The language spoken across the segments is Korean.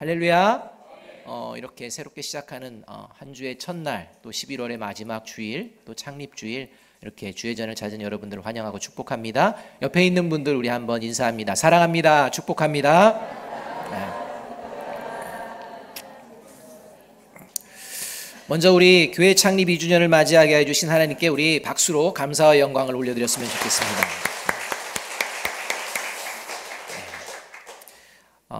할렐루야. 이렇게 새롭게 시작하는 한 주의 첫날, 또 11월의 마지막 주일, 또 창립주일, 이렇게 주의전을 찾은 여러분들을 환영하고 축복합니다. 옆에 있는 분들 우리 한번 인사합니다. 사랑합니다. 축복합니다. 네. 먼저 우리 교회 창립 2주년을 맞이하게 해주신 하나님께 우리 박수로 감사와 영광을 올려드렸으면 좋겠습니다.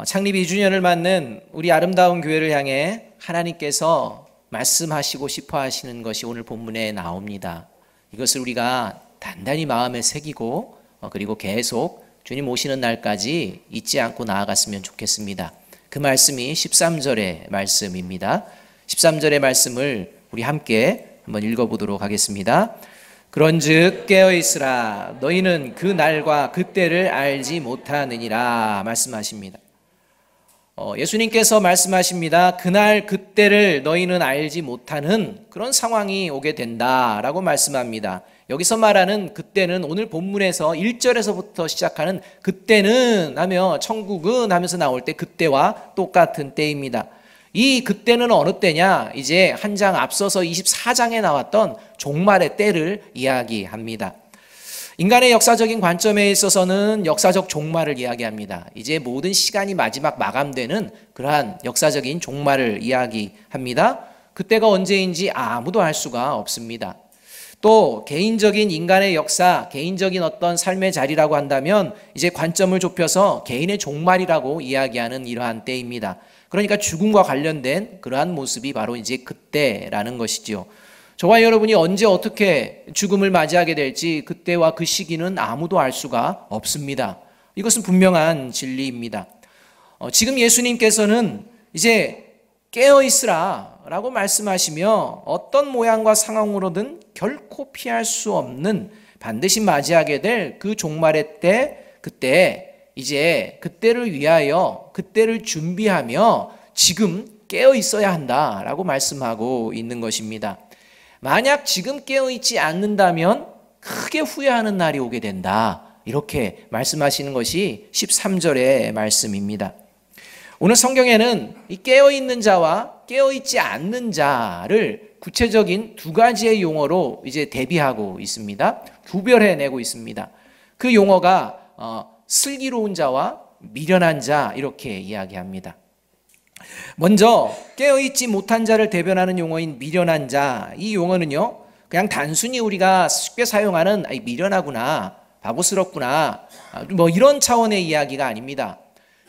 창립 2주년을 맞는 우리 아름다운 교회를 향해 하나님께서 말씀하시고 싶어 하시는 것이 오늘 본문에 나옵니다. 이것을 우리가 단단히 마음에 새기고 그리고 계속 주님 오시는 날까지 잊지 않고 나아갔으면 좋겠습니다. 그 말씀이 13절의 말씀입니다. 13절의 말씀을 우리 함께 한번 읽어보도록 하겠습니다. 그런즉 깨어있으라 너희는 그 날과 그때를 알지 못하느니라 말씀하십니다. 예수님께서 말씀하십니다. 그날 그때를 너희는 알지 못하는 그런 상황이 오게 된다라고 말씀합니다. 여기서 말하는 그때는 오늘 본문에서 1절에서부터 시작하는 그때는 하며 천국은 하면서 나올 때 그때와 똑같은 때입니다. 이 그때는 어느 때냐? 이제 한 장 앞서서 24장에 나왔던 종말의 때를 이야기합니다. 인간의 역사적인 관점에 있어서는 역사적 종말을 이야기합니다. 이제 모든 시간이 마지막 마감되는 그러한 역사적인 종말을 이야기합니다. 그때가 언제인지 아무도 알 수가 없습니다. 또 개인적인 인간의 역사, 개인적인 어떤 삶의 자리라고 한다면 이제 관점을 좁혀서 개인의 종말이라고 이야기하는 이러한 때입니다. 그러니까 죽음과 관련된 그러한 모습이 바로 이제 그때라는 것이죠. 저와 여러분이 언제 어떻게 죽음을 맞이하게 될지 그때와 그 시기는 아무도 알 수가 없습니다. 이것은 분명한 진리입니다. 지금 예수님께서는 이제 깨어있으라 라고 말씀하시며 어떤 모양과 상황으로든 결코 피할 수 없는 반드시 맞이하게 될 그 종말의 때, 그때 이제 그때를 위하여 그때를 준비하며 지금 깨어있어야 한다라고 말씀하고 있는 것입니다. 만약 지금 깨어있지 않는다면 크게 후회하는 날이 오게 된다. 이렇게 말씀하시는 것이 13절의 말씀입니다. 오늘 성경에는 이 깨어있는 자와 깨어있지 않는 자를 구체적인 두 가지의 용어로 이제 대비하고 있습니다. 구별해내고 있습니다. 그 용어가 슬기로운 자와 미련한 자 이렇게 이야기합니다. 먼저 깨어있지 못한 자를 대변하는 용어인 미련한 자, 이 용어는요 그냥 단순히 우리가 쉽게 사용하는 미련하구나, 바보스럽구나 뭐 이런 차원의 이야기가 아닙니다.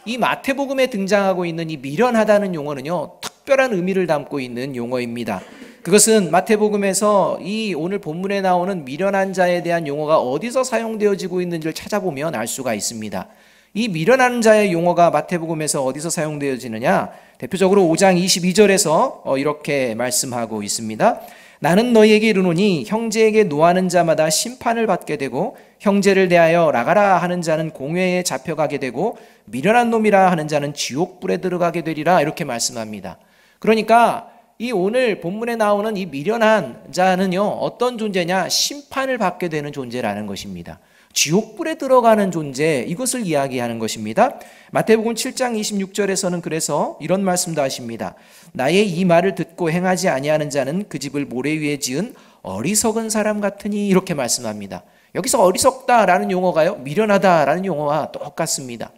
이 마태복음에 등장하고 있는 이 미련하다는 용어는요 특별한 의미를 담고 있는 용어입니다. 그것은 마태복음에서 이 오늘 본문에 나오는 미련한 자에 대한 용어가 어디서 사용되어지고 있는지를 찾아보면 알 수가 있습니다. 이 미련한 자의 용어가 마태복음에서 어디서 사용되어지느냐? 대표적으로 5장 22절에서 이렇게 말씀하고 있습니다. 나는 너희에게 이르노니 형제에게 노하는 자마다 심판을 받게 되고 형제를 대하여 나가라 하는 자는 공회에 잡혀가게 되고 미련한 놈이라 하는 자는 지옥불에 들어가게 되리라 이렇게 말씀합니다. 그러니까 이 오늘 본문에 나오는 이 미련한 자는요 어떤 존재냐? 심판을 받게 되는 존재라는 것입니다. 지옥불에 들어가는 존재, 이것을 이야기하는 것입니다. 마태복음 7장 26절에서는 그래서 이런 말씀도 하십니다. 나의 이 말을 듣고 행하지 아니하는 자는 그 집을 모래 위에 지은 어리석은 사람 같으니 이렇게 말씀합니다. 여기서 어리석다라는 용어가요 미련하다라는 용어와 똑같습니다.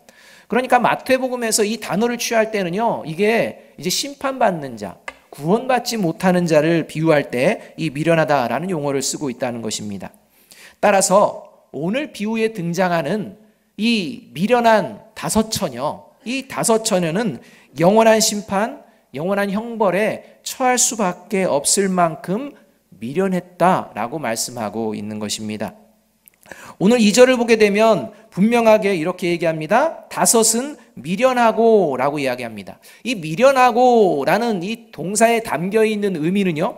그러니까 마태복음에서 이 단어를 취할 때는요 이게 이제 심판받는 자, 구원받지 못하는 자를 비유할 때 이 미련하다라는 용어를 쓰고 있다는 것입니다. 따라서 오늘 비유에 등장하는 이 미련한 다섯 처녀, 이 다섯 처녀는 영원한 심판, 영원한 형벌에 처할 수밖에 없을 만큼 미련했다라고 말씀하고 있는 것입니다. 오늘 2절을 보게 되면 분명하게 이렇게 얘기합니다. 다섯은 미련하고 라고 이야기합니다. 이 미련하고 라는 이 동사에 담겨 있는 의미는요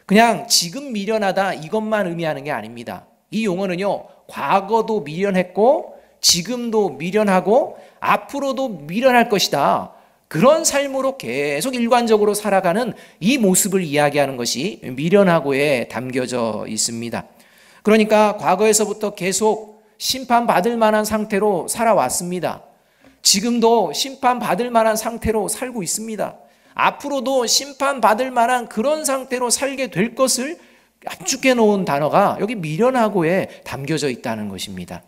그냥 지금 미련하다 이것만 의미하는 게 아닙니다. 이 용어는요 과거도 미련했고 지금도 미련하고 앞으로도 미련할 것이다. 그런 삶으로 계속 일관적으로 살아가는 이 모습을 이야기하는 것이 미련하고에 담겨져 있습니다. 그러니까 과거에서부터 계속 심판받을 만한 상태로 살아왔습니다. 지금도 심판받을 만한 상태로 살고 있습니다. 앞으로도 심판받을 만한 그런 상태로 살게 될 것을 압축해 놓은 단어가 여기 미련하고에 담겨져 있다는 것입니다.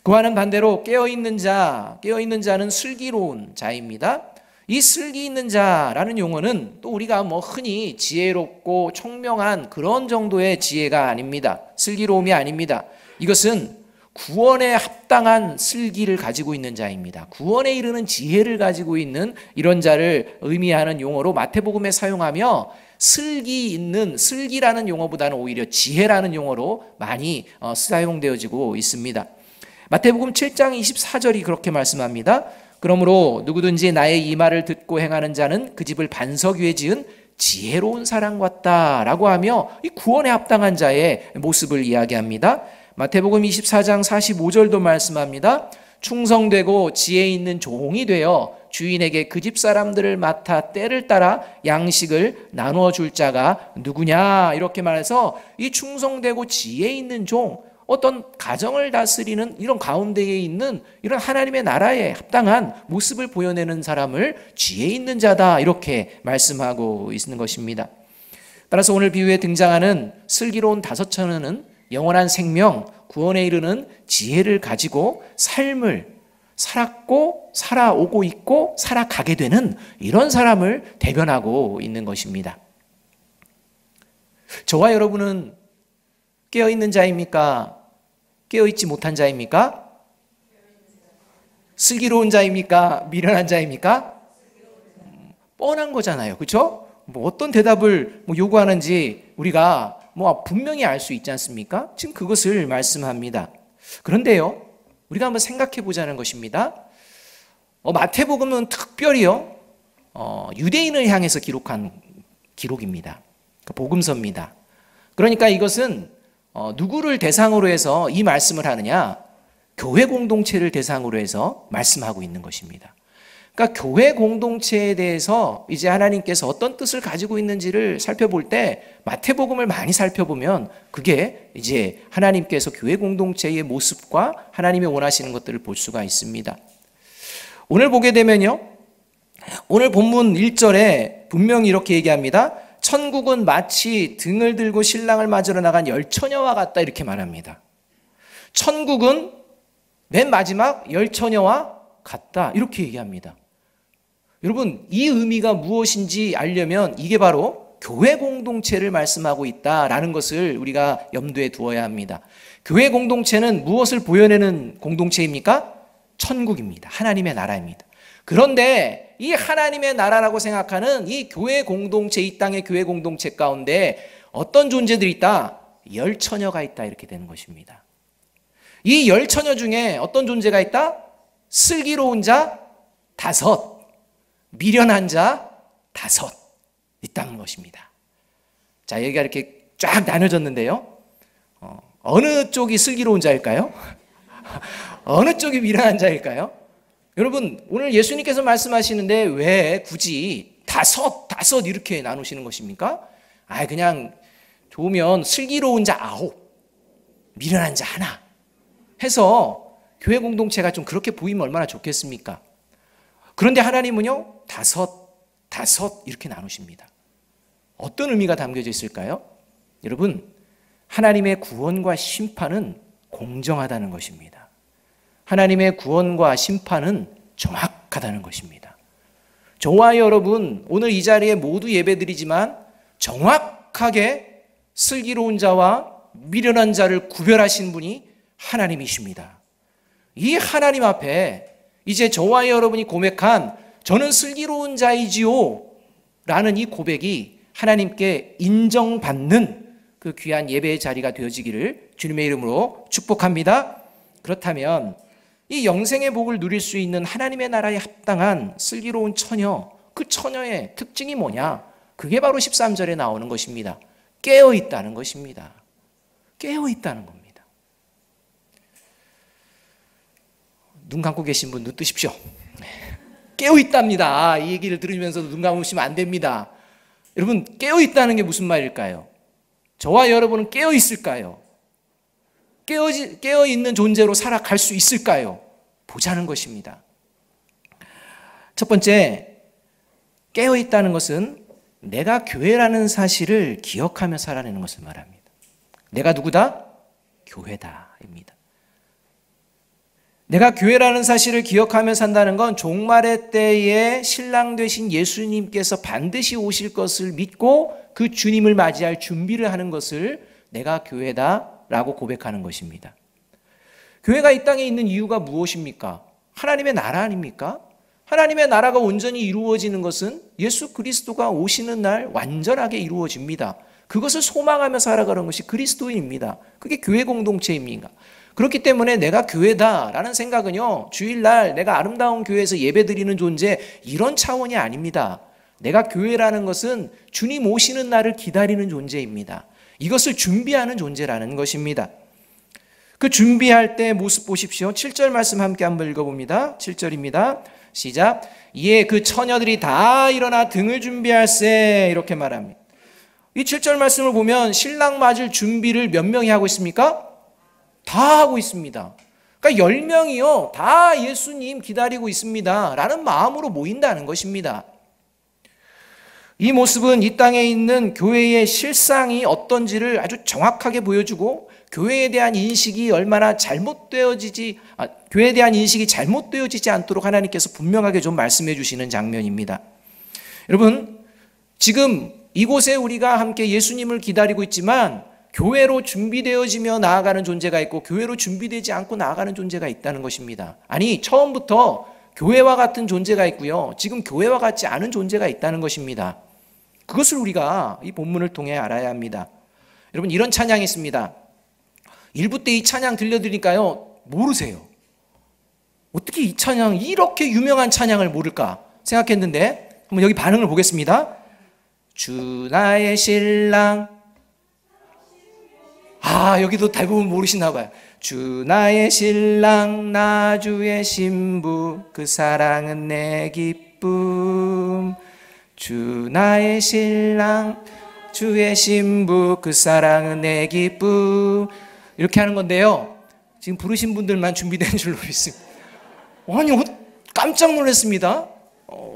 그와는 반대로 깨어있는 자는 슬기로운 자입니다. 이 슬기 있는 자라는 용어는 또 우리가 흔히 지혜롭고 총명한 그런 정도의 지혜가 아닙니다. 슬기로움이 아닙니다. 이것은 구원에 합당한 슬기를 가지고 있는 자입니다. 구원에 이르는 지혜를 가지고 있는 이런 자를 의미하는 용어로 마태복음에 사용하며 슬기라는 용어보다는 오히려 지혜라는 용어로 많이 사용되어지고 있습니다. 마태복음 7장 24절이 그렇게 말씀합니다. 그러므로 누구든지 나의 이 말을 듣고 행하는 자는 그 집을 반석 위에 지은 지혜로운 사람 같다라고 하며 이 구원에 합당한 자의 모습을 이야기합니다. 마태복음 24장 45절도 말씀합니다. 충성되고 지혜 있는 종이 되어 주인에게 그 집 사람들을 맡아 때를 따라 양식을 나누어 줄 자가 누구냐, 이렇게 말해서 이 충성되고 지혜 있는 종, 어떤 가정을 다스리는 이런 가운데에 있는 이런 하나님의 나라에 합당한 모습을 보여내는 사람을 지혜 있는 자다, 이렇게 말씀하고 있는 것입니다. 따라서 오늘 비유에 등장하는 슬기로운 다섯 처녀는 영원한 생명, 구원에 이르는 지혜를 가지고 삶을 살았고 살아오고 있고 살아가게 되는 이런 사람을 대변하고 있는 것입니다. 저와 여러분은 깨어있는 자입니까? 깨어있지 못한 자입니까? 슬기로운 자입니까? 미련한 자입니까? 뻔한 거잖아요. 그렇죠? 어떤 대답을 요구하는지 우리가 분명히 알 수 있지 않습니까? 지금 그것을 말씀합니다. 그런데요, 우리가 한번 생각해 보자는 것입니다. 마태복음은 특별히요, 유대인을 향해서 기록한 기록입니다. 복음서입니다. 그러니까 이것은 누구를 대상으로 해서 이 말씀을 하느냐? 교회 공동체를 대상으로 해서 말씀하고 있는 것입니다. 그러니까 교회 공동체에 대해서 이제 하나님께서 어떤 뜻을 가지고 있는지를 살펴볼 때 마태복음을 많이 살펴보면 그게 이제 하나님께서 교회 공동체의 모습과 하나님이 원하시는 것들을 볼 수가 있습니다. 오늘 보게 되면요, 오늘 본문 1절에 분명히 이렇게 얘기합니다. 천국은 마치 등을 들고 신랑을 맞으러 나간 열 처녀와 같다, 이렇게 말합니다. 천국은 맨 마지막 열 처녀와 같다, 이렇게 얘기합니다. 여러분, 이 의미가 무엇인지 알려면 이게 바로 교회 공동체를 말씀하고 있다라는 것을 우리가 염두에 두어야 합니다. 교회 공동체는 무엇을 보여내는 공동체입니까? 천국입니다. 하나님의 나라입니다. 그런데 이 하나님의 나라라고 생각하는 이 교회 공동체, 이 땅의 교회 공동체 가운데 어떤 존재들이 있다? 열 처녀가 있다, 이렇게 되는 것입니다. 이 열 처녀 중에 어떤 존재가 있다? 슬기로운 자 5, 미련한 자 5 있다는 것입니다. 자, 여기가 이렇게 쫙 나눠졌는데요, 어느 쪽이 슬기로운 자일까요? 어느 쪽이 미련한 자일까요? 여러분, 오늘 예수님께서 말씀하시는데 왜 굳이 5 이렇게 나누시는 것입니까? 그냥 좋으면 슬기로운 자 9, 미련한 자 1 해서 교회 공동체가 좀 그렇게 보이면 얼마나 좋겠습니까? 그런데 하나님은요, 5 이렇게 나누십니다. 어떤 의미가 담겨져 있을까요? 여러분, 하나님의 구원과 심판은 공정하다는 것입니다. 하나님의 구원과 심판은 정확하다는 것입니다. 저와 여러분, 오늘 이 자리에 모두 예배드리지만 정확하게 슬기로운 자와 미련한 자를 구별하신 분이 하나님이십니다. 이 하나님 앞에 이제 저와 여러분이 고백한 저는 슬기로운 자이지요 라는 이 고백이 하나님께 인정받는 그 귀한 예배의 자리가 되어지기를 주님의 이름으로 축복합니다. 그렇다면 이 영생의 복을 누릴 수 있는 하나님의 나라에 합당한 슬기로운 처녀, 그 처녀의 특징이 뭐냐? 그게 바로 13절에 나오는 것입니다. 깨어있다는 것입니다. 깨어있다는 겁니다. 눈 감고 계신 분 눈 뜨십시오. 깨어있답니다. 이 얘기를 들으면서도 눈 감으시면 안 됩니다. 여러분, 깨어있다는 게 무슨 말일까요? 저와 여러분은 깨어있을까요? 깨어있는 존재로 살아갈 수 있을까요? 보자는 것입니다. 첫 번째, 깨어있다는 것은 내가 교회라는 사실을 기억하며 살아내는 것을 말합니다. 내가 누구다? 교회다입니다. 내가 교회라는 사실을 기억하며 산다는 건 종말의 때에 신랑 되신 예수님께서 반드시 오실 것을 믿고 그 주님을 맞이할 준비를 하는 것을 내가 교회다라고 고백하는 것입니다. 교회가 이 땅에 있는 이유가 무엇입니까? 하나님의 나라 아닙니까? 하나님의 나라가 온전히 이루어지는 것은 예수 그리스도가 오시는 날 완전하게 이루어집니다. 그것을 소망하며 살아가는 것이 그리스도인입니다. 그게 교회 공동체입니다. 그렇기 때문에 내가 교회다라는 생각은요, 주일날 내가 아름다운 교회에서 예배드리는 존재, 이런 차원이 아닙니다. 내가 교회라는 것은 주님 오시는 날을 기다리는 존재입니다. 이것을 준비하는 존재라는 것입니다. 그 준비할 때 모습 보십시오. 7절 말씀 함께 한번 읽어봅니다. 7절입니다. 시작. 이에 그 처녀들이 다 일어나 등을 준비할세, 이렇게 말합니다. 이 7절 말씀을 보면 신랑 맞을 준비를 몇 명이 하고 있습니까? 다 하고 있습니다. 그러니까 10명이요 다 예수님 기다리고 있습니다 라는 마음으로 모인다는 것입니다. 이 모습은 이 땅에 있는 교회의 실상이 어떤지를 아주 정확하게 보여주고, 교회에 대한 인식이 얼마나 교회에 대한 인식이 잘못되어지지 않도록 하나님께서 분명하게 좀 말씀해 주시는 장면입니다. 여러분, 지금 이곳에 우리가 함께 예수님을 기다리고 있지만 교회로 준비되어지며 나아가는 존재가 있고 교회로 준비되지 않고 나아가는 존재가 있다는 것입니다. 아니, 처음부터 교회와 같은 존재가 있고요, 지금 교회와 같지 않은 존재가 있다는 것입니다. 그것을 우리가 이 본문을 통해 알아야 합니다. 여러분, 이런 찬양이 있습니다. 일부 때 이 찬양 들려드리니까요 모르세요. 어떻게 이 찬양, 이렇게 유명한 찬양을 모를까 생각했는데 한번 여기 반응을 보겠습니다. 주 나의 신랑, 여기도 대부분 모르시나 봐요. 주 나의 신랑 나 주의 신부 그 사랑은 내 기쁨. 주 나의 신랑 주의 신부 그 사랑은 내 기쁨. 이렇게 하는 건데요, 지금 부르신 분들만 준비된 줄로 믿습니다. 아니, 깜짝 놀랐습니다.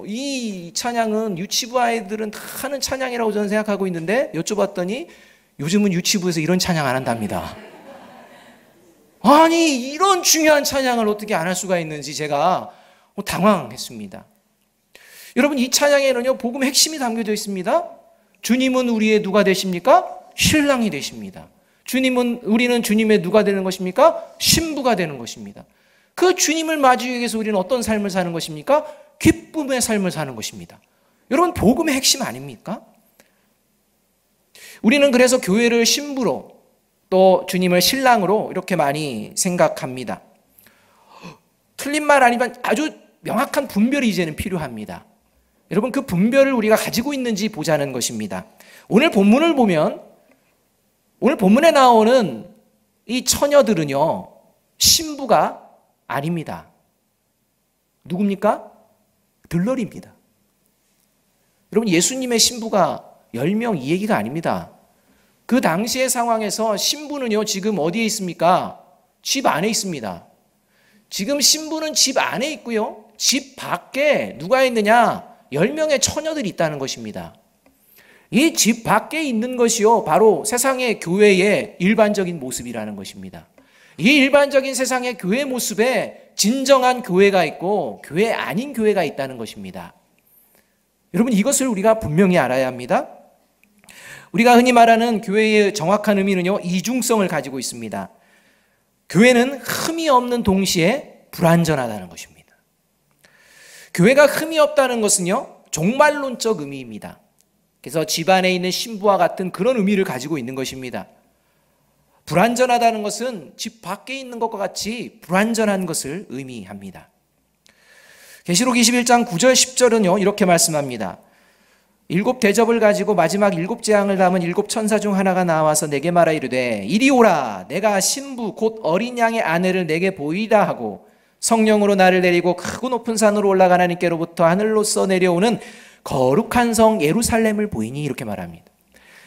이 찬양은 유치부 아이들은 다 하는 찬양이라고 저는 생각하고 있는데 여쭤봤더니 요즘은 유치부에서 이런 찬양 안 한답니다. 아니, 이런 중요한 찬양을 어떻게 안 할 수가 있는지 제가 당황했습니다. 여러분, 이 찬양에는요 복음의 핵심이 담겨져 있습니다. 주님은 우리의 누가 되십니까? 신랑이 되십니다. 우리는 주님의 누가 되는 것입니까? 신부가 되는 것입니다. 그 주님을 맞이하기 위해서 우리는 어떤 삶을 사는 것입니까? 기쁨의 삶을 사는 것입니다. 여러분, 복음의 핵심 아닙니까? 우리는 그래서 교회를 신부로, 또 주님을 신랑으로 이렇게 많이 생각합니다. 틀린 말 아니지만 아주 명확한 분별이 이제는 필요합니다. 여러분, 그 분별을 우리가 가지고 있는지 보자는 것입니다. 오늘 본문을 보면, 오늘 본문에 나오는 이 처녀들은요 신부가 아닙니다. 누굽니까? 들러리입니다. 여러분, 예수님의 신부가 10명 이 얘기가 아닙니다. 그 당시의 상황에서 신부는요 지금 어디에 있습니까? 집 안에 있습니다. 지금 신부는 집 안에 있고요, 집 밖에 누가 있느냐? 10명의 처녀들이 있다는 것입니다. 이 집 밖에 있는 것이요 바로 세상의 교회의 일반적인 모습이라는 것입니다. 이 일반적인 세상의 교회 모습에 진정한 교회가 있고 교회 아닌 교회가 있다는 것입니다. 여러분, 이것을 우리가 분명히 알아야 합니다. 우리가 흔히 말하는 교회의 정확한 의미는요 이중성을 가지고 있습니다. 교회는 흠이 없는 동시에 불완전하다는 것입니다. 교회가 흠이 없다는 것은요 종말론적 의미입니다. 그래서 집 안에 있는 신부와 같은 그런 의미를 가지고 있는 것입니다. 불완전하다는 것은 집 밖에 있는 것과 같이 불완전한 것을 의미합니다. 계시록 21장 9절 10절은요 이렇게 말씀합니다. 7 대접을 가지고 마지막 7 재앙을 담은 7 천사 중 하나가 나와서 내게 말하 이르되 이리 오라, 내가 신부 곧 어린 양의 아내를 내게 보이다 하고 성령으로 나를 내리고 크고 높은 산으로 올라가 하나님께로부터 하늘로서 내려오는 거룩한 성 예루살렘을 보이니, 이렇게 말합니다.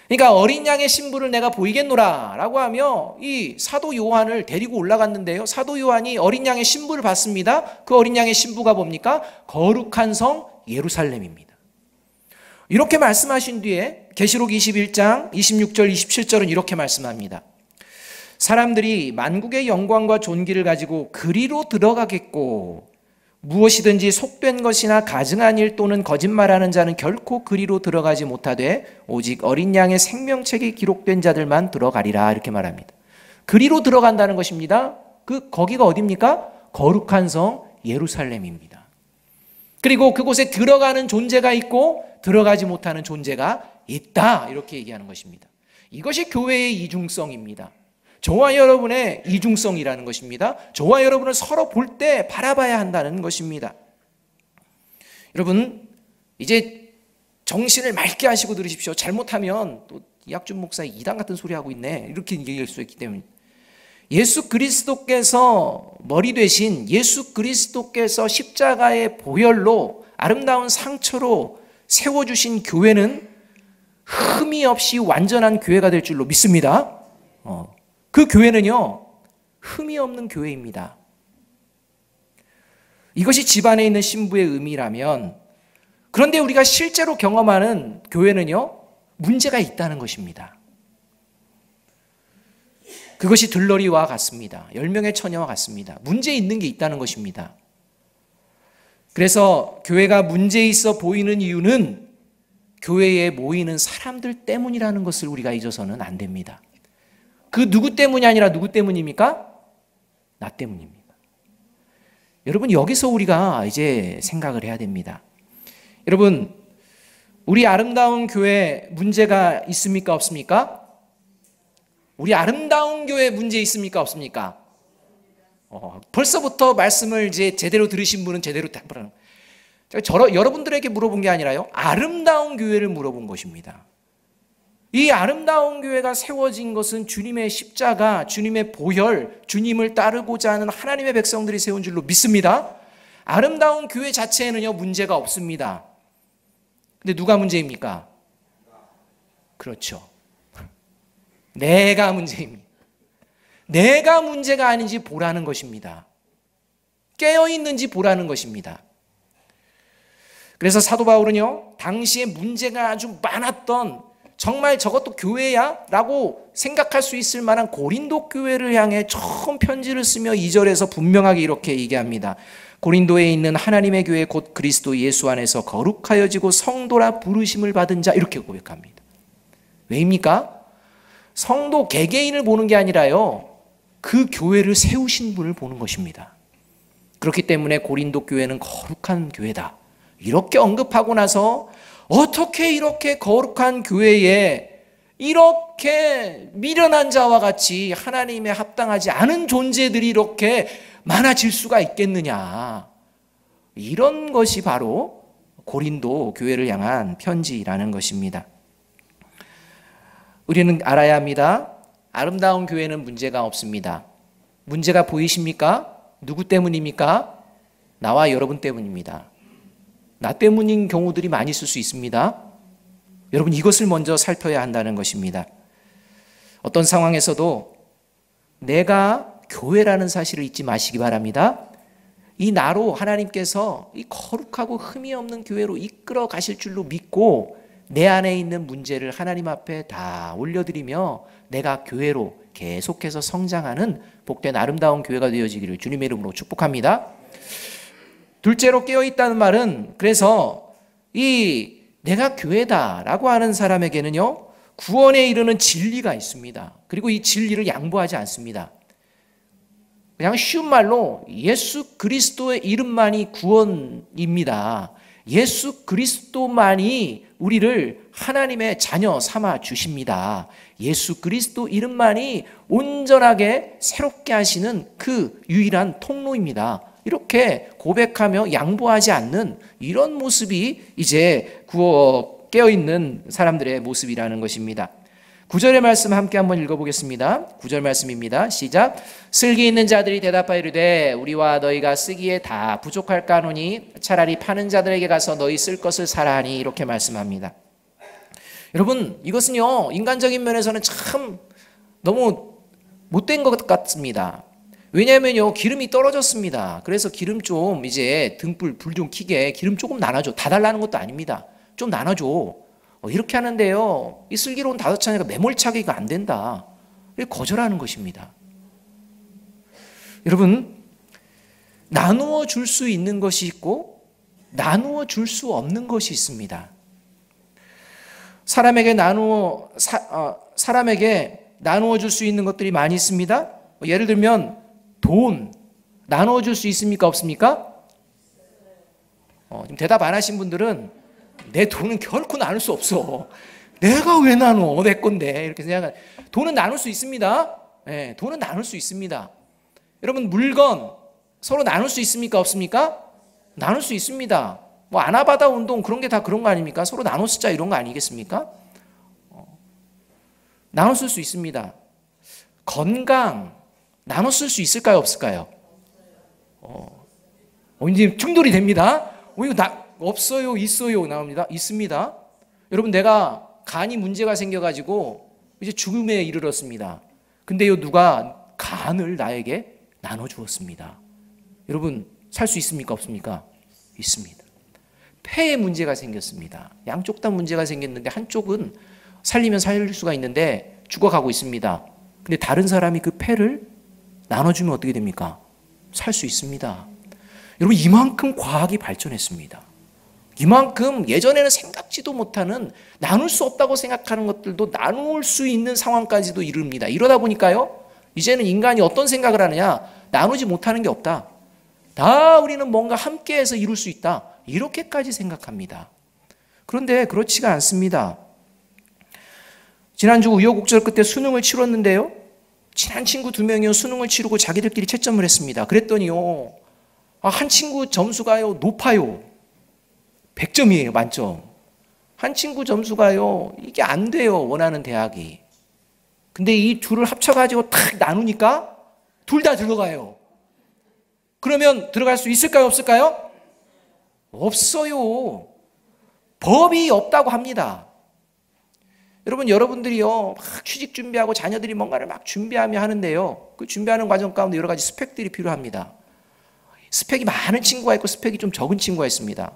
그러니까 어린 양의 신부를 내가 보이겠노라 라고 하며 이 사도 요한을 데리고 올라갔는데요, 사도 요한이 어린 양의 신부를 봤습니다. 그 어린 양의 신부가 뭡니까? 거룩한 성 예루살렘입니다. 이렇게 말씀하신 뒤에 계시록 21장 26절 27절은 이렇게 말씀합니다. 사람들이 만국의 영광과 존귀를 가지고 그리로 들어가겠고 무엇이든지 속된 것이나 가증한 일 또는 거짓말하는 자는 결코 그리로 들어가지 못하되 오직 어린 양의 생명책에 기록된 자들만 들어가리라, 이렇게 말합니다. 그리로 들어간다는 것입니다. 거기가 어디입니까? 거룩한 성 예루살렘입니다. 그리고 그곳에 들어가는 존재가 있고 들어가지 못하는 존재가 있다, 이렇게 얘기하는 것입니다. 이것이 교회의 이중성입니다. 저와 여러분의 이중성이라는 것입니다. 저와 여러분을 서로 볼 때 바라봐야 한다는 것입니다. 여러분, 이제 정신을 맑게 하시고 들으십시오. 잘못하면 또 이학준 목사 이단 같은 소리 하고 있네, 이렇게 얘기할 수 있기 때문에. 예수 그리스도께서 머리 되신 예수 그리스도께서 십자가의 보혈로 아름다운 상처로 세워주신 교회는 흠이 없이 완전한 교회가 될 줄로 믿습니다. 그 교회는요, 흠이 없는 교회입니다. 이것이 집안에 있는 신부의 의미라면, 그런데 우리가 실제로 경험하는 교회는요, 문제가 있다는 것입니다. 그것이 들러리와 같습니다. 10명의 처녀와 같습니다. 문제 있는 게 있다는 것입니다. 그래서 교회가 문제 있어 보이는 이유는 교회에 모이는 사람들 때문이라는 것을 우리가 잊어서는 안 됩니다. 그 누구 때문이 아니라 누구 때문입니까? 나 때문입니다. 여러분, 여기서 우리가 이제 생각을 해야 됩니다. 여러분, 우리 아름다운 교회 문제가 있습니까? 없습니까? 우리 아름다운 교회 문제 있습니까? 없습니까? 벌써부터 말씀을 이제 제대로 들으신 분은 제대로 답하는. 제가 여러분들에게 물어본 게 아니라요, 아름다운 교회를 물어본 것입니다. 이 아름다운 교회가 세워진 것은 주님의 십자가, 주님의 보혈, 주님을 따르고자 하는 하나님의 백성들이 세운 줄로 믿습니다. 아름다운 교회 자체에는요, 문제가 없습니다. 근데 누가 문제입니까? 그렇죠. 내가 문제입니다. 내가 문제가 아닌지 보라는 것입니다. 깨어있는지 보라는 것입니다. 그래서 사도 바울은요, 당시에 문제가 아주 많았던, 정말 저것도 교회야? 라고 생각할 수 있을 만한 고린도 교회를 향해 처음 편지를 쓰며 2절에서 분명하게 이렇게 얘기합니다. 고린도에 있는 하나님의 교회 곧 그리스도 예수 안에서 거룩하여지고 성도라 부르심을 받은 자, 이렇게 고백합니다. 왜입니까? 성도 개개인을 보는 게 아니라요, 그 교회를 세우신 분을 보는 것입니다. 그렇기 때문에 고린도 교회는 거룩한 교회다, 이렇게 언급하고 나서 어떻게 이렇게 거룩한 교회에 이렇게 미련한 자와 같이 하나님에 합당하지 않은 존재들이 이렇게 많아질 수가 있겠느냐, 이런 것이 바로 고린도 교회를 향한 편지라는 것입니다. 우리는 알아야 합니다. 아름다운 교회는 문제가 없습니다. 문제가 보이십니까? 누구 때문입니까? 나와 여러분 때문입니다. 나 때문인 경우들이 많이 있을 수 있습니다. 여러분, 이것을 먼저 살펴야 한다는 것입니다. 어떤 상황에서도 내가 교회라는 사실을 잊지 마시기 바랍니다. 이 나로 하나님께서 이 거룩하고 흠이 없는 교회로 이끌어 가실 줄로 믿고 내 안에 있는 문제를 하나님 앞에 다 올려드리며 내가 교회로 계속해서 성장하는 복된 아름다운 교회가 되어지기를 주님의 이름으로 축복합니다. 둘째로 깨어있다는 말은, 그래서 이 내가 교회다라고 하는 사람에게는요, 구원에 이르는 진리가 있습니다. 그리고 이 진리를 양보하지 않습니다. 그냥 쉬운 말로 예수 그리스도의 이름만이 구원입니다. 예수 그리스도만이 우리를 하나님의 자녀 삼아 주십니다. 예수 그리스도 이름만이 온전하게 새롭게 하시는 그 유일한 통로입니다. 이렇게 고백하며 양보하지 않는 이런 모습이 이제 깨어있는 사람들의 모습이라는 것입니다. 9절의 말씀 함께 한번 읽어보겠습니다. 9절 말씀입니다. 시작. 슬기 있는 자들이 대답하여 이르되 우리와 너희가 쓰기에 다 부족할까 하노니 차라리 파는 자들에게 가서 너희 쓸 것을 사라 하니, 이렇게 말씀합니다. 여러분, 이것은요, 인간적인 면에서는 참 너무 못된 것 같습니다. 왜냐하면요, 기름이 떨어졌습니다. 그래서 기름 좀 이제 불 좀 켜게 기름 조금 나눠줘. 다 달라는 것도 아닙니다. 좀 나눠줘. 이렇게 하는데요, 이 슬기로운 다섯처녀가 매몰차게 이거 안 된다. 거절하는 것입니다. 여러분, 나누어 줄 수 있는 것이 있고 나누어 줄 수 없는 것이 있습니다. 사람에게 나누어 줄 수 있는 것들이 많이 있습니다. 예를 들면 돈 나누어 줄 수 있습니까? 없습니까? 지금 대답 안 하신 분들은 내 돈은 결코 나눌 수 없어. 내가 왜 나눠? 내 건데. 이렇게 생각하는. 돈은 나눌 수 있습니다. 네, 돈은 나눌 수 있습니다. 여러분, 물건 서로 나눌 수 있습니까? 없습니까? 나눌 수 있습니다. 뭐 아나바다 운동 그런 게 다 그런 거 아닙니까? 서로 나눠 쓰자 이런 거 아니겠습니까? 나눠 쓸 수 있습니다. 건강 나눠 쓸 수 있을까요? 없을까요? 이제 충돌이 됩니다. 이거 없어요? 있어요? 나옵니다. 있습니다. 여러분, 내가 간이 문제가 생겨가지고 이제 죽음에 이르렀습니다. 근데요, 누가 간을 나에게 나눠주었습니다. 여러분, 살 수 있습니까? 없습니까? 있습니다. 폐에 문제가 생겼습니다. 양쪽 다 문제가 생겼는데 한쪽은 살리면 살릴 수가 있는데 죽어가고 있습니다. 근데 다른 사람이 그 폐를 나눠주면 어떻게 됩니까? 살 수 있습니다. 여러분, 이만큼 과학이 발전했습니다. 이만큼 예전에는 생각지도 못하는, 나눌 수 없다고 생각하는 것들도 나눌 수 있는 상황까지도 이릅니다. 이러다 보니까요, 이제는 인간이 어떤 생각을 하느냐, 나누지 못하는 게 없다. 다 우리는 뭔가 함께해서 이룰 수 있다. 이렇게까지 생각합니다. 그런데 그렇지가 않습니다. 지난주 우여곡절 끝에 수능을 치렀는데요, 친한 친구 2명이요 수능을 치르고 자기들끼리 채점을 했습니다. 그랬더니요, 한 친구 점수가요 높아요. 100점이에요. 만점. 한 친구 점수가요, 이게 안 돼요. 원하는 대학이. 근데 이 둘을 합쳐가지고 탁 나누니까 둘 다 들어가요. 그러면 들어갈 수 있을까요? 없을까요? 없어요. 법이 없다고 합니다. 여러분, 여러분들이요, 막 취직 준비하고 자녀들이 뭔가를 막 준비하며 하는데요, 그 준비하는 과정 가운데 여러 가지 스펙들이 필요합니다. 스펙이 많은 친구가 있고 스펙이 좀 적은 친구가 있습니다.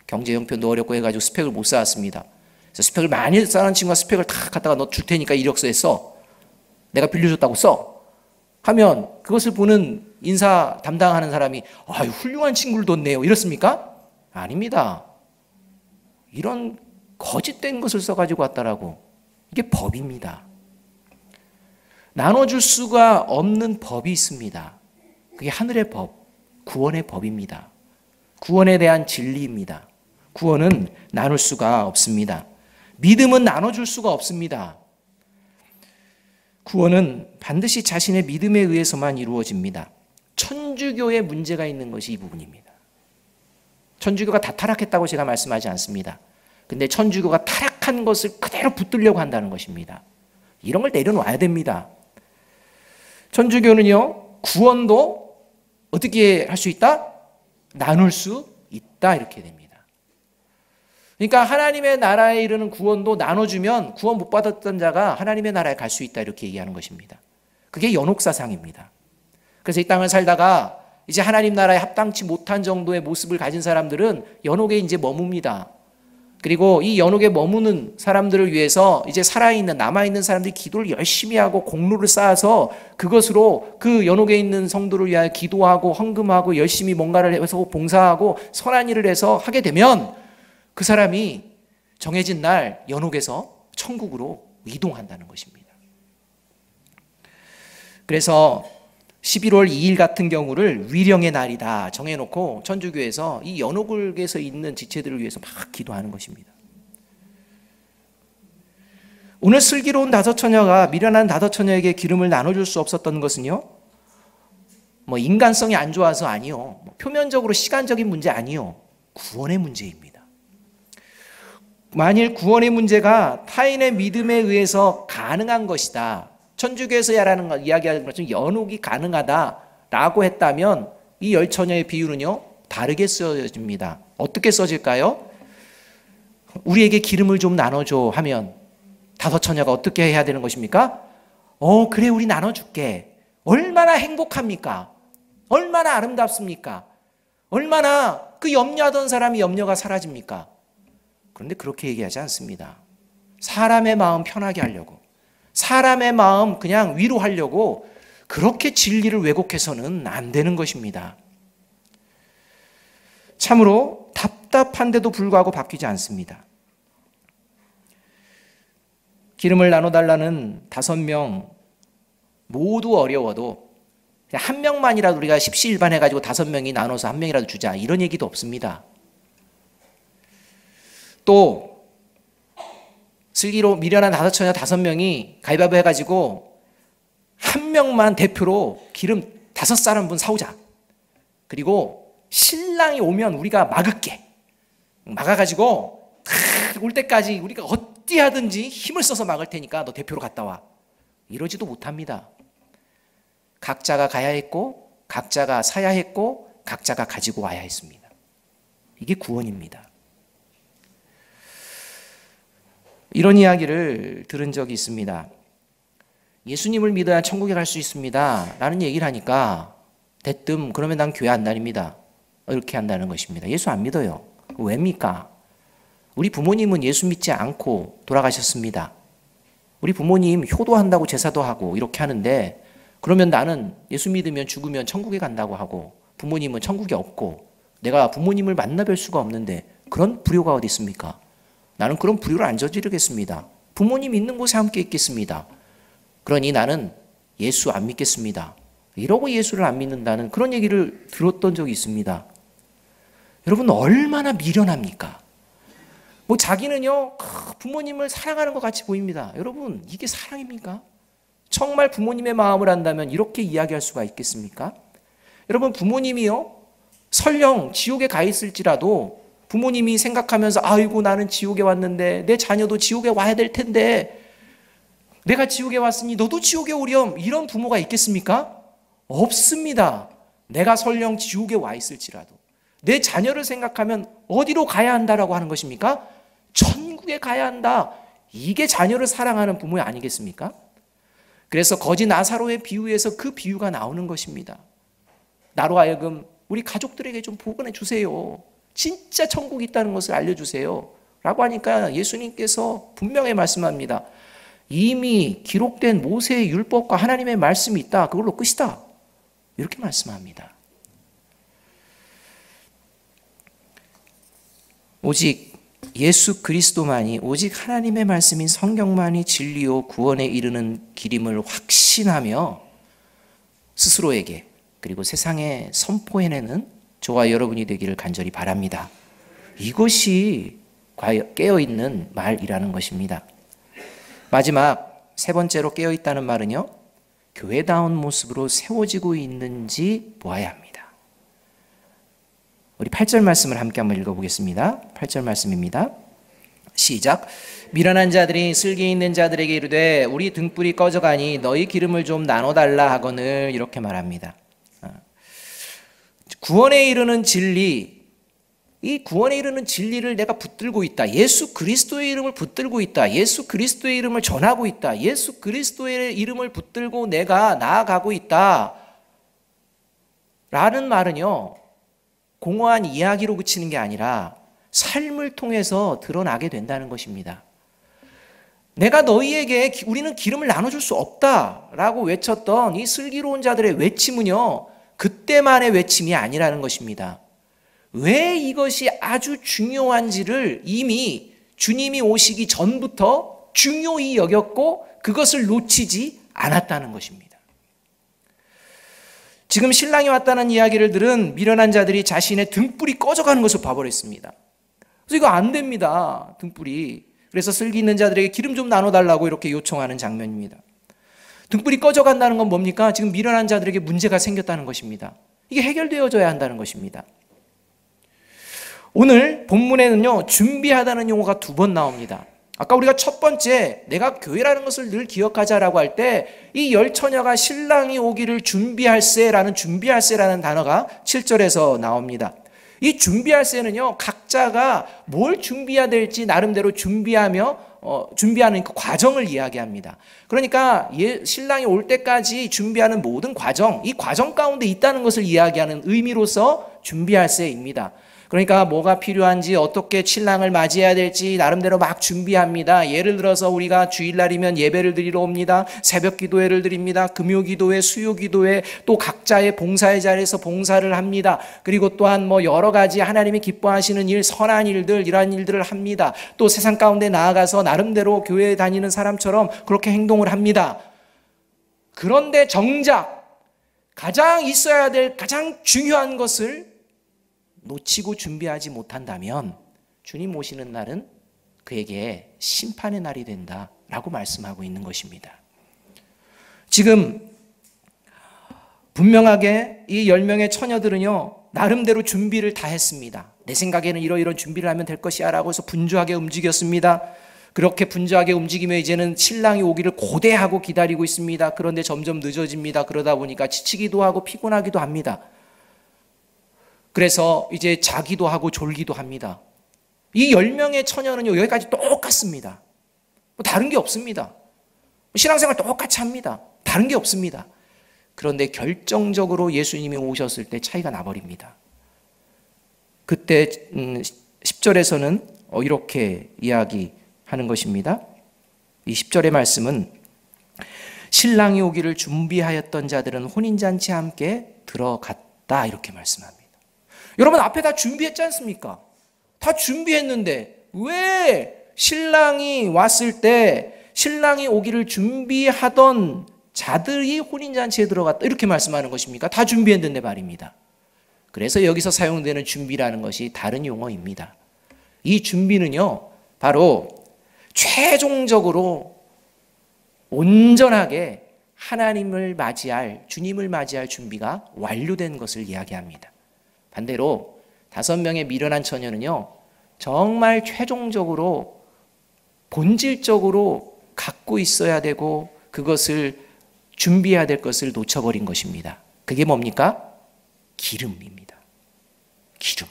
경제 형편도 어렵고 해가지고 스펙을 못 쌓았습니다. 그래서 스펙을 많이 쌓은 친구가 스펙을 다 갖다가 너 줄 테니까 이력서에 써. 내가 빌려줬다고 써. 하면 그것을 보는 인사 담당하는 사람이 아유, 훌륭한 친구를 뒀네요. 이렇습니까? 아닙니다. 이런 거짓된 것을 써가지고 왔다라고. 이게 법입니다. 나눠줄 수가 없는 법이 있습니다. 그게 하늘의 법, 구원의 법입니다. 구원에 대한 진리입니다. 구원은 나눌 수가 없습니다. 믿음은 나눠줄 수가 없습니다. 구원은 반드시 자신의 믿음에 의해서만 이루어집니다. 천주교의 문제가 있는 것이 이 부분입니다. 천주교가 다 타락했다고 제가 말씀하지 않습니다. 근데 천주교가 타락한 것을 그대로 붙들려고 한다는 것입니다. 이런 걸 내려놓아야 됩니다. 천주교는요, 구원도 어떻게 할 수 있다? 나눌 수 있다. 이렇게 됩니다. 그러니까 하나님의 나라에 이르는 구원도 나눠주면 구원 못 받았던 자가 하나님의 나라에 갈 수 있다. 이렇게 얘기하는 것입니다. 그게 연옥사상입니다. 그래서 이 땅을 살다가 이제 하나님 나라에 합당치 못한 정도의 모습을 가진 사람들은 연옥에 이제 머뭅니다. 그리고 이 연옥에 머무는 사람들을 위해서 이제 살아있는, 남아있는 사람들이 기도를 열심히 하고 공로를 쌓아서 그것으로 그 연옥에 있는 성도를 위하여 기도하고 헌금하고 열심히 뭔가를 해서 봉사하고 선한 일을 해서 하게 되면 그 사람이 정해진 날 연옥에서 천국으로 이동한다는 것입니다. 그래서 11월 2일 같은 경우를 위령의 날이다 정해놓고 천주교에서 이 연옥에서 있는 지체들을 위해서 막 기도하는 것입니다. 오늘 슬기로운 다섯처녀가 미련한 다섯처녀에게 기름을 나눠줄 수 없었던 것은요, 뭐 인간성이 안 좋아서 아니요, 표면적으로 시간적인 문제 아니요, 구원의 문제입니다. 만일 구원의 문제가 타인의 믿음에 의해서 가능한 것이다, 천주교에서 이야기하는 것처럼 연옥이 가능하다라고 했다면 이 10처녀의 비유는요, 다르게 써집니다. 어떻게 써질까요? 우리에게 기름을 좀 나눠줘 하면 다섯 처녀가 어떻게 해야 되는 것입니까? 그래, 우리 나눠줄게. 얼마나 행복합니까? 얼마나 아름답습니까? 얼마나 그 염려하던 사람이 염려가 사라집니까? 그런데 그렇게 얘기하지 않습니다. 사람의 마음 편하게 하려고, 사람의 마음 그냥 위로하려고 그렇게 진리를 왜곡해서는 안 되는 것입니다. 참으로 답답한데도 불구하고 바뀌지 않습니다. 기름을 나눠달라는 5명 모두 어려워도 그냥 한 명만이라도 우리가 십시일반해가지고 5명이 나눠서 한 명이라도 주자, 이런 얘기도 없습니다. 또 슬기로 미련한 5처녀 5명이 가위바위보 해가지고 한 명만 대표로 기름 5사람분 사오자. 그리고 신랑이 오면 우리가 막을게. 막아가지고 올 때까지 우리가 어찌 하든지 힘을 써서 막을 테니까 너 대표로 갔다 와. 이러지도 못합니다. 각자가 가야 했고, 각자가 사야 했고, 각자가 가지고 와야 했습니다. 이게 구원입니다. 이런 이야기를 들은 적이 있습니다. 예수님을 믿어야 천국에 갈 수 있습니다 라는 얘기를 하니까 대뜸 그러면 난 교회 안 다닙니다, 이렇게 한다는 것입니다. 예수 안 믿어요. 왜입니까? 우리 부모님은 예수 믿지 않고 돌아가셨습니다. 우리 부모님 효도한다고 제사도 하고 이렇게 하는데, 그러면 나는 예수 믿으면 죽으면 천국에 간다고 하고 부모님은 천국에 없고 내가 부모님을 만나뵐 수가 없는데 그런 불효가 어디 있습니까? 나는 그런 불효를 안 저지르겠습니다. 부모님 있는 곳에 함께 있겠습니다. 그러니 나는 예수 안 믿겠습니다. 이러고 예수를 안 믿는다는 그런 얘기를 들었던 적이 있습니다. 여러분, 얼마나 미련합니까? 뭐 자기는요 부모님을 사랑하는 것 같이 보입니다. 여러분, 이게 사랑입니까? 정말 부모님의 마음을 안다면 이렇게 이야기할 수가 있겠습니까? 여러분, 부모님이요 설령 지옥에 가 있을지라도 부모님이 생각하면서 아이고 나는 지옥에 왔는데 내 자녀도 지옥에 와야 될 텐데 내가 지옥에 왔으니 너도 지옥에 오렴, 이런 부모가 있겠습니까? 없습니다. 내가 설령 지옥에 와 있을지라도 내 자녀를 생각하면 어디로 가야 한다라고 하는 것입니까? 천국에 가야 한다. 이게 자녀를 사랑하는 부모 아니겠습니까? 그래서 거지 나사로의 비유에서 그 비유가 나오는 것입니다. 나로 하여금 우리 가족들에게 좀 복원해 주세요. 진짜 천국이 있다는 것을 알려주세요 라고 하니까 예수님께서 분명히 말씀합니다. 이미 기록된 모세의 율법과 하나님의 말씀이 있다. 그걸로 끝이다. 이렇게 말씀합니다. 오직 예수 그리스도만이, 오직 하나님의 말씀인 성경만이 진리요 구원에 이르는 길임을 확신하며 스스로에게 그리고 세상에 선포해내는 저와 여러분이 되기를 간절히 바랍니다. 이것이 깨어있는 말이라는 것입니다. 마지막 세 번째로 깨어있다는 말은요, 교회다운 모습으로 세워지고 있는지 보아야 합니다. 우리 8절 말씀을 함께 한번 읽어보겠습니다. 8절 말씀입니다. 시작. 미련한 자들이 슬기 있는 자들에게 이르되 우리 등불이 꺼져가니 너희 기름을 좀 나눠달라 하거늘, 이렇게 말합니다. 구원에 이르는 진리, 이 구원에 이르는 진리를 내가 붙들고 있다. 예수 그리스도의 이름을 붙들고 있다. 예수 그리스도의 이름을 전하고 있다. 예수 그리스도의 이름을 붙들고 내가 나아가고 있다 라는 말은요, 공허한 이야기로 그치는 게 아니라 삶을 통해서 드러나게 된다는 것입니다. 내가 너희에게 우리는 기름을 나눠줄 수 없다라고 외쳤던 이 슬기로운 자들의 외침은요, 그때만의 외침이 아니라는 것입니다. 왜 이것이 아주 중요한지를 이미 주님이 오시기 전부터 중요히 여겼고 그것을 놓치지 않았다는 것입니다. 지금 신랑이 왔다는 이야기를 들은 미련한 자들이 자신의 등불이 꺼져가는 것을 봐버렸습니다. 그래서 이거 안 됩니다, 등불이. 그래서 슬기 있는 자들에게 기름 좀 나눠달라고 이렇게 요청하는 장면입니다. 등불이 꺼져간다는 건 뭡니까? 지금 미련한 자들에게 문제가 생겼다는 것입니다. 이게 해결되어져야 한다는 것입니다. 오늘 본문에는요, 준비하다는 용어가 2번 나옵니다. 아까 우리가 첫 번째 내가 교회라는 것을 늘 기억하자라고 할 때 이 10처녀가 신랑이 오기를 준비할세라는 준비할세라는 단어가 7절에서 나옵니다. 이 준비할세는요, 각자가 뭘 준비해야 될지 나름대로 준비하며 준비하는 그 과정을 이야기합니다. 그러니까 신랑이 올 때까지 준비하는 모든 과정, 이 과정 가운데 있다는 것을 이야기하는 의미로서 준비할세입니다. 그러니까 뭐가 필요한지, 어떻게 신랑을 맞이해야 될지 나름대로 막 준비합니다. 예를 들어서 우리가 주일날이면 예배를 드리러 옵니다. 새벽 기도회를 드립니다. 금요 기도회, 수요 기도회, 또 각자의 봉사의 자리에서 봉사를 합니다. 그리고 또한 뭐 여러 가지 하나님이 기뻐하시는 일, 선한 일들, 이러한 일들을 합니다. 또 세상 가운데 나아가서 나름대로 교회에 다니는 사람처럼 그렇게 행동을 합니다. 그런데 정작 가장 있어야 될 가장 중요한 것을 놓치고 준비하지 못한다면 주님 오시는 날은 그에게 심판의 날이 된다라고 말씀하고 있는 것입니다. 지금 분명하게 이 10명의 처녀들은요, 나름대로 준비를 다 했습니다. 내 생각에는 이러이런 준비를 하면 될 것이야 라고 해서 분주하게 움직였습니다. 그렇게 분주하게 움직이며 이제는 신랑이 오기를 고대하고 기다리고 있습니다. 그런데 점점 늦어집니다. 그러다 보니까 지치기도 하고 피곤하기도 합니다. 그래서 이제 자기도 하고 졸기도 합니다. 이 10명의 처녀는요, 여기까지 똑같습니다. 다른 게 없습니다. 신앙생활 똑같이 합니다. 다른 게 없습니다. 그런데 결정적으로 예수님이 오셨을 때 차이가 나버립니다. 그때 10절에서는 이렇게 이야기하는 것입니다. 이 10절의 말씀은 신랑이 오기를 준비하였던 자들은 혼인잔치와 함께 들어갔다, 이렇게 말씀합니다. 여러분, 앞에 다 준비했지 않습니까? 다 준비했는데 왜 신랑이 왔을 때 신랑이 오기를 준비하던 자들이 혼인잔치에 들어갔다, 이렇게 말씀하는 것입니까? 다 준비했는데 말입니다. 그래서 여기서 사용되는 준비라는 것이 다른 용어입니다. 이 준비는요, 바로 최종적으로 온전하게 하나님을 맞이할, 주님을 맞이할 준비가 완료된 것을 이야기합니다. 반대로 5명의 미련한 처녀는요, 정말 최종적으로 본질적으로 갖고 있어야 되고 그것을 준비해야 될 것을 놓쳐버린 것입니다. 그게 뭡니까? 기름입니다. 기름.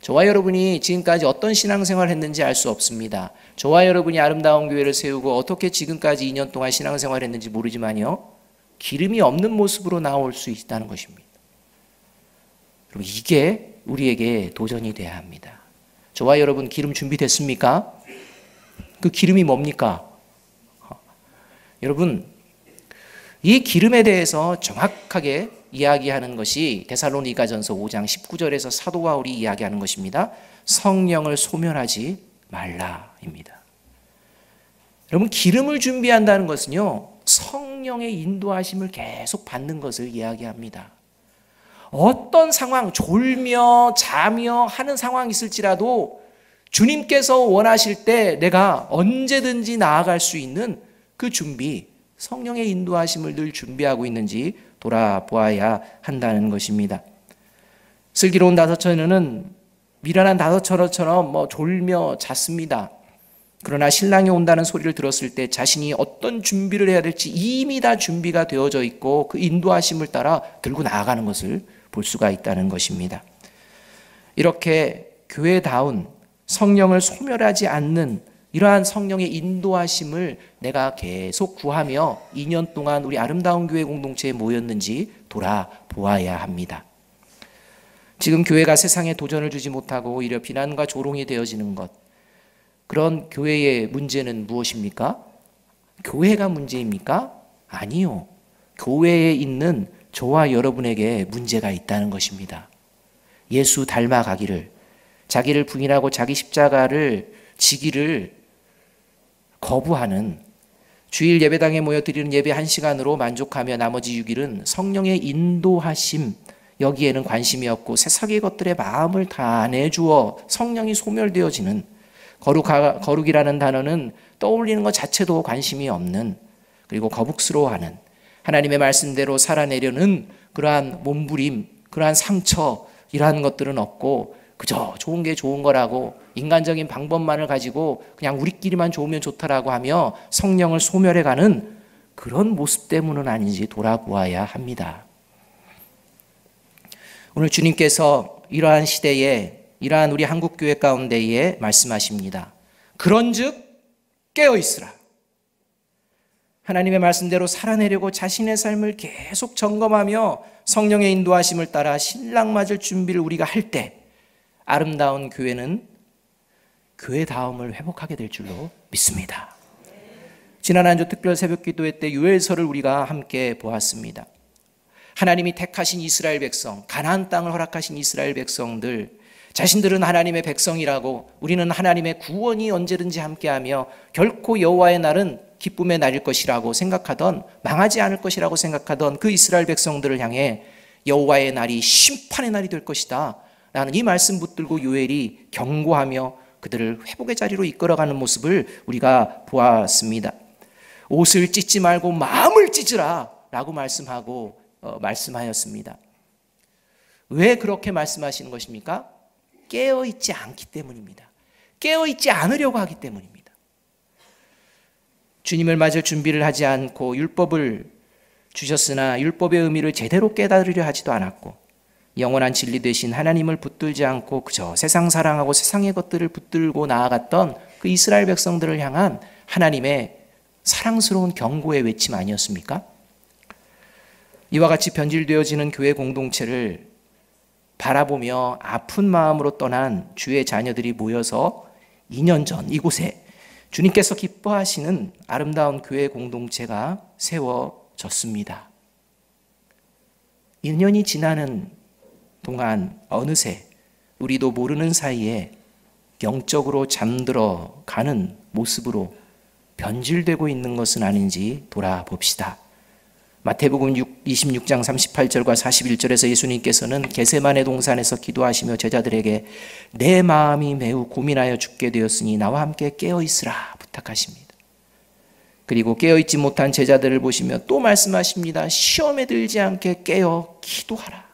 저와 여러분이 지금까지 어떤 신앙생활을 했는지 알 수 없습니다. 저와 여러분이 아름다운 교회를 세우고 어떻게 지금까지 2년 동안 신앙생활을 했는지 모르지만요, 기름이 없는 모습으로 나올 수 있다는 것입니다. 그럼 이게 우리에게 도전이 돼야 합니다. 저와 여러분, 기름 준비됐습니까? 그 기름이 뭡니까? 여러분, 이 기름에 대해서 정확하게 이야기하는 것이 데살로니가전서 5장 19절에서 사도 바울이 이야기하는 것입니다. 성령을 소멸하지 말라입니다. 여러분, 기름을 준비한다는 것은요, 성령의 인도하심을 계속 받는 것을 이야기합니다. 어떤 상황, 졸며 자며 하는 상황이 있을지라도 주님께서 원하실 때 내가 언제든지 나아갈 수 있는 그 준비, 성령의 인도하심을 늘 준비하고 있는지 돌아보아야 한다는 것입니다. 슬기로운 5처녀는 미련한 5처녀처럼 졸며 잤습니다. 그러나 신랑이 온다는 소리를 들었을 때 자신이 어떤 준비를 해야 될지 이미 다 준비가 되어져 있고 그 인도하심을 따라 들고 나아가는 것을 볼 수가 있다는 것입니다. 이렇게 교회다운 성령을 소멸하지 않는 이러한 성령의 인도하심을 내가 계속 구하며 2년 동안 우리 아름다운 교회 공동체에 모였는지 돌아보아야 합니다. 지금 교회가 세상에 도전을 주지 못하고 오히려 비난과 조롱이 되어지는 것, 그런 교회의 문제는 무엇입니까? 교회가 문제입니까? 아니요. 교회에 있는 저와 여러분에게 문제가 있다는 것입니다. 예수 닮아가기를, 자기를 부인하고 자기 십자가를 지기를 거부하는, 주일 예배당에 모여 드리는 예배 1시간으로 만족하며 나머지 6일은 성령의 인도하심, 여기에는 관심이 없고 세상의 것들에 마음을 다 내주어 성령이 소멸되어지는, 거룩이라는 단어는 떠올리는 것 자체도 관심이 없는, 그리고 거북스러워하는, 하나님의 말씀대로 살아내려는 그러한 몸부림, 그러한 상처, 이러한 것들은 없고 그저 좋은 게 좋은 거라고 인간적인 방법만을 가지고 그냥 우리끼리만 좋으면 좋다라고 하며 성령을 소멸해가는 그런 모습 때문은 아닌지 돌아보아야 합니다. 오늘 주님께서 이러한 시대에, 이러한 우리 한국교회 가운데에 말씀하십니다. 그런즉 깨어 있으라. 하나님의 말씀대로 살아내려고 자신의 삶을 계속 점검하며 성령의 인도하심을 따라 신랑 맞을 준비를 우리가 할 때 아름다운 교회는 교회다움을 회복하게 될 줄로 믿습니다. 지난 한 주 특별 새벽 기도회 때 요엘서를 우리가 함께 보았습니다. 하나님이 택하신 이스라엘 백성, 가나안 땅을 허락하신 이스라엘 백성들, 자신들은 하나님의 백성이라고, 우리는 하나님의 구원이 언제든지 함께하며 결코 여호와의 날은 기쁨의 날일 것이라고 생각하던, 망하지 않을 것이라고 생각하던 그 이스라엘 백성들을 향해 여호와의 날이 심판의 날이 될 것이다 라는 이 말씀 붙들고 요엘이 경고하며 그들을 회복의 자리로 이끌어가는 모습을 우리가 보았습니다. 옷을 찢지 말고 마음을 찢으라 라고 말씀하였습니다. 왜 그렇게 말씀하시는 것입니까? 깨어있지 않기 때문입니다. 깨어있지 않으려고 하기 때문입니다. 주님을 맞을 준비를 하지 않고 율법을 주셨으나 율법의 의미를 제대로 깨달으려 하지도 않았고, 영원한 진리 되신 하나님을 붙들지 않고 그저 세상 사랑하고 세상의 것들을 붙들고 나아갔던 그 이스라엘 백성들을 향한 하나님의 사랑스러운 경고의 외침 아니었습니까? 이와 같이 변질되어지는 교회 공동체를 바라보며 아픈 마음으로 떠난 주의 자녀들이 모여서 2년 전 이곳에 주님께서 기뻐하시는 아름다운 교회 공동체가 세워졌습니다. 1년이 지나는 동안 어느새 우리도 모르는 사이에 영적으로 잠들어 가는 모습으로 변질되고 있는 것은 아닌지 돌아봅시다. 마태복음 26장 38절과 41절에서 예수님께서는 겟세마네 동산에서 기도하시며 제자들에게 내 마음이 매우 고민하여 죽게 되었으니 나와 함께 깨어있으라 부탁하십니다. 그리고 깨어있지 못한 제자들을 보시며 또 말씀하십니다. 시험에 들지 않게 깨어 기도하라.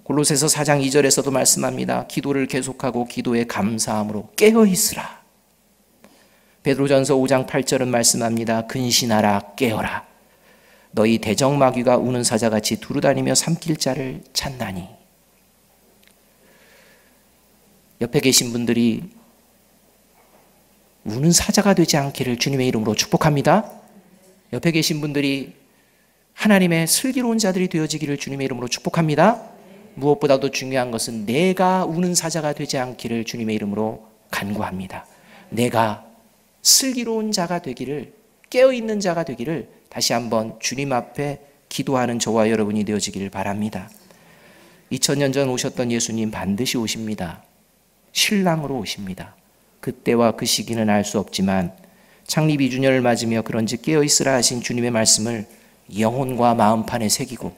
골로새서 4장 2절에서도 말씀합니다. 기도를 계속하고 기도에 감사함으로 깨어있으라. 베드로전서 5장 8절은 말씀합니다. 근신하라 깨어라. 너희 대적마귀가 우는 사자같이 두루다니며 삼킬 자를 찾나니. 옆에 계신 분들이 우는 사자가 되지 않기를 주님의 이름으로 축복합니다. 옆에 계신 분들이 하나님의 슬기로운 자들이 되어지기를 주님의 이름으로 축복합니다. 무엇보다도 중요한 것은 내가 우는 사자가 되지 않기를 주님의 이름으로 간구합니다. 내가 슬기로운 자가 되기를, 깨어있는 자가 되기를 다시 한번 주님 앞에 기도하는 저와 여러분이 되어지기를 바랍니다. 2000년 전 오셨던 예수님 반드시 오십니다. 신랑으로 오십니다. 그때와 그 시기는 알 수 없지만 창립 2주년을 맞으며 그런즉 깨어있으라 하신 주님의 말씀을 영혼과 마음판에 새기고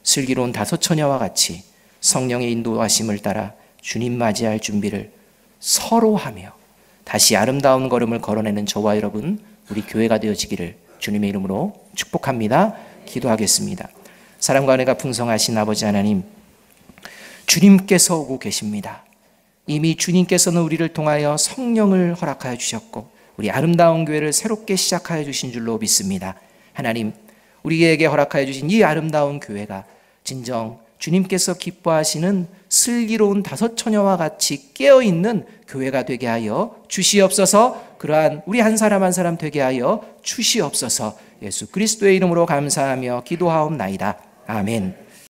슬기로운 다섯 처녀와 같이 성령의 인도하심을 따라 주님 맞이할 준비를 서로 하며 다시 아름다운 걸음을 걸어내는 저와 여러분, 우리 교회가 되어지기를 주님의 이름으로 축복합니다. 기도하겠습니다. 사랑과 은혜가 풍성하신 아버지 하나님, 주님께서 오고 계십니다. 이미 주님께서는 우리를 통하여 성령을 허락하여 주셨고 우리 아름다운 교회를 새롭게 시작하여 주신 줄로 믿습니다. 하나님, 우리에게 허락하여 주신 이 아름다운 교회가 진정 주님께서 기뻐하시는 슬기로운 다섯 처녀와 같이 깨어있는 교회가 되게 하여 주시옵소서. 그러한 우리 한 사람 한 사람 되게 하여 주시옵소서. 예수 그리스도의 이름으로 감사하며 기도하옵나이다. 아멘.